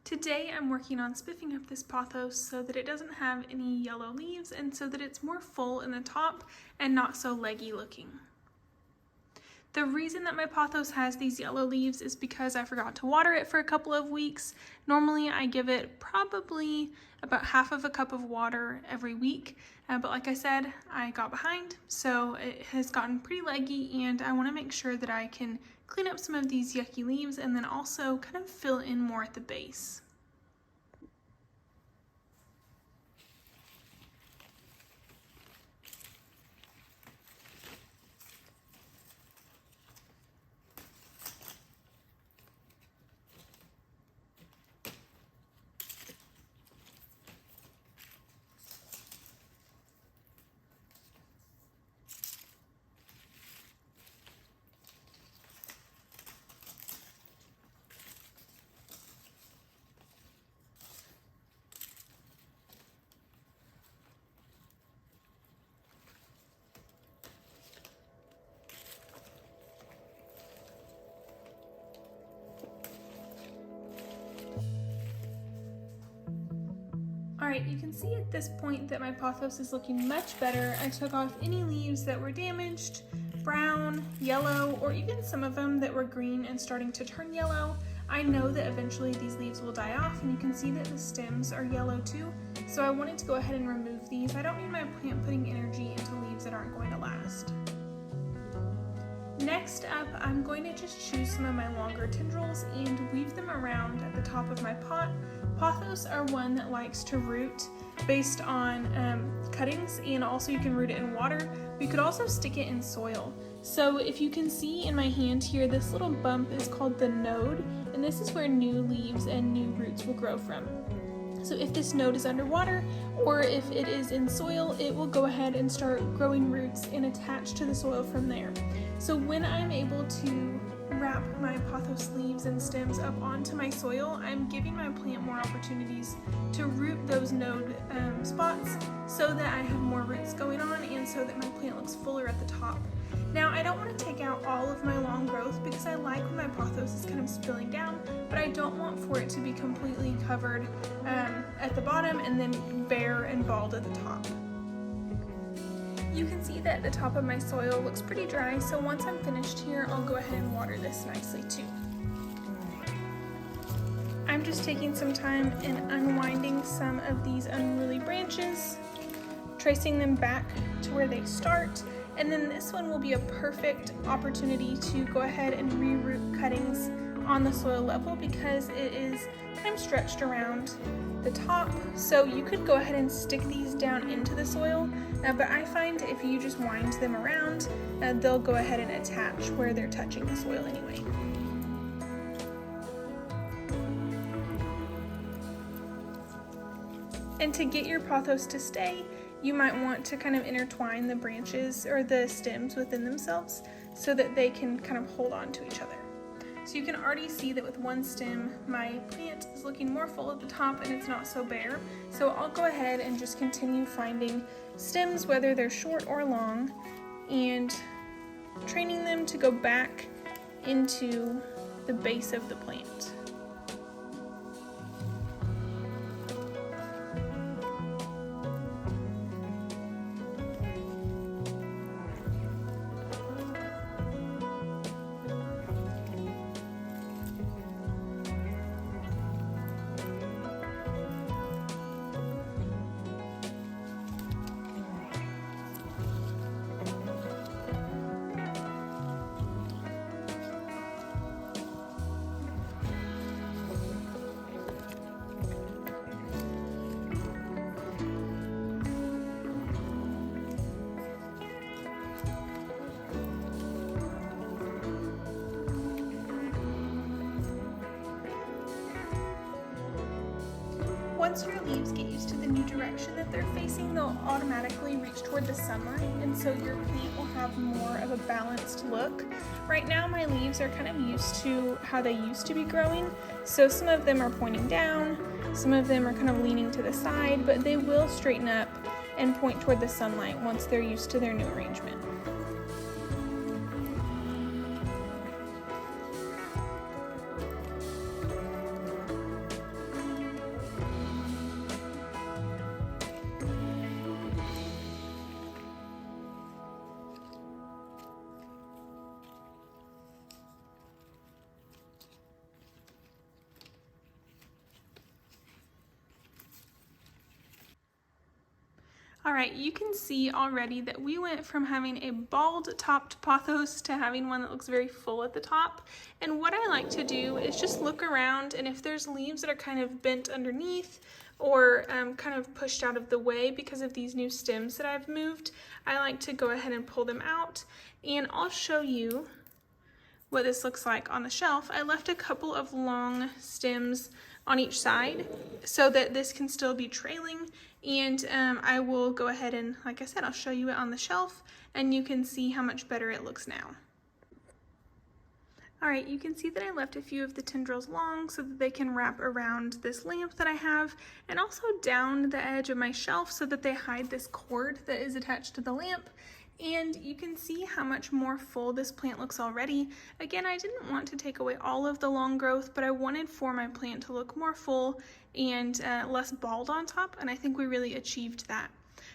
Today I'm working on spiffing up this pothos so that it doesn't have any yellow leaves and so that it's more full in the top and not so leggy looking. The reason that my pothos has these yellow leaves is because I forgot to water it for a couple of weeks. Normally I give it probably about half of a cup of water every week, but like I said, I got behind, so it has gotten pretty leggy, and I want to make sure that I can clean up some of these yucky leaves and then also kind of fill in more at the base. Alright, you can see at this point that my pothos is looking much better. I took off any leaves that were damaged, brown, yellow, or even some of them that were green and starting to turn yellow. I know that eventually these leaves will die off, and you can see that the stems are yellow too, so I wanted to go ahead and remove these. I don't need my plant putting energy into leaves that aren't going to last. Next up, I'm going to just choose some of my longer tendrils and weave them around at the top of my pot. Pothos are one that likes to root based on cuttings, and also you can root it in water. You could also stick it in soil. So if you can see in my hand here, this little bump is called the node, and this is where new leaves and new roots will grow from. So if this node is underwater or if it is in soil, it will go ahead and start growing roots and attach to the soil from there. So when I'm able to wrap my pothos leaves and stems up onto my soil, I'm giving my plant more opportunities to root those node spots so that I have more roots going on and so that my plant looks fuller at the top. Now, I don't want to take out all of my long growth because I like when my pothos is kind of spilling down, but I don't want for it to be completely covered at the bottom and then bare and bald at the top. You can see that the top of my soil looks pretty dry, so once I'm finished here, I'll go ahead and water this nicely too. I'm just taking some time and unwinding some of these unruly branches, tracing them back to where they start, and then this one will be a perfect opportunity to go ahead and reroot cuttings on the soil level because it is kind of stretched around the top. So you could go ahead and stick these down into the soil, but I find if you just wind them around, they'll go ahead and attach where they're touching the soil anyway. And to get your pothos to stay, you might want to kind of intertwine the branches or the stems within themselves so that they can kind of hold on to each other. So you can already see that with one stem, my plant is looking more full at the top and it's not so bare. So I'll go ahead and just continue finding stems, whether they're short or long, and training them to go back into the base of the plant. Once your leaves get used to the new direction that they're facing, they'll automatically reach toward the sunlight, and so your plant will have more of a balanced look. Right now my leaves are kind of used to how they used to be growing, so some of them are pointing down, some of them are kind of leaning to the side, but they will straighten up and point toward the sunlight once they're used to their new arrangement. All right, you can see already that we went from having a bald-topped pothos to having one that looks very full at the top. And what I like to do is just look around, and if there's leaves that are kind of bent underneath or kind of pushed out of the way because of these new stems that I've moved, I like to go ahead and pull them out. And I'll show you what this looks like on the shelf. I left a couple of long stems on each side so that this can still be trailing, and I will go ahead and, like I said, I'll show you it on the shelf and you can see how much better it looks now. All right, you can see that I left a few of the tendrils long so that they can wrap around this lamp that I have, and also down the edge of my shelf so that they hide this cord that is attached to the lamp. And you can see how much more full this plant looks already. Again, I didn't want to take away all of the long growth, but I wanted for my plant to look more full and less bald on top, and I think we really achieved that.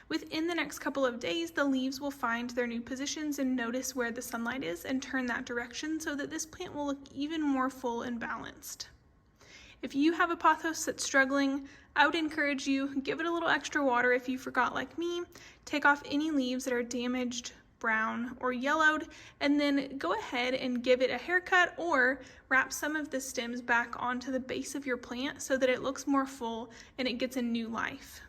Within the next couple of days, the leaves will find their new positions and notice where the sunlight is and turn that direction so that this plant will look even more full and balanced. If you have a pothos that's struggling, I would encourage you, give it a little extra water if you forgot like me, take off any leaves that are damaged, brown, or yellowed, and then go ahead and give it a haircut or wrap some of the stems back onto the base of your plant so that it looks more full and it gets a new life.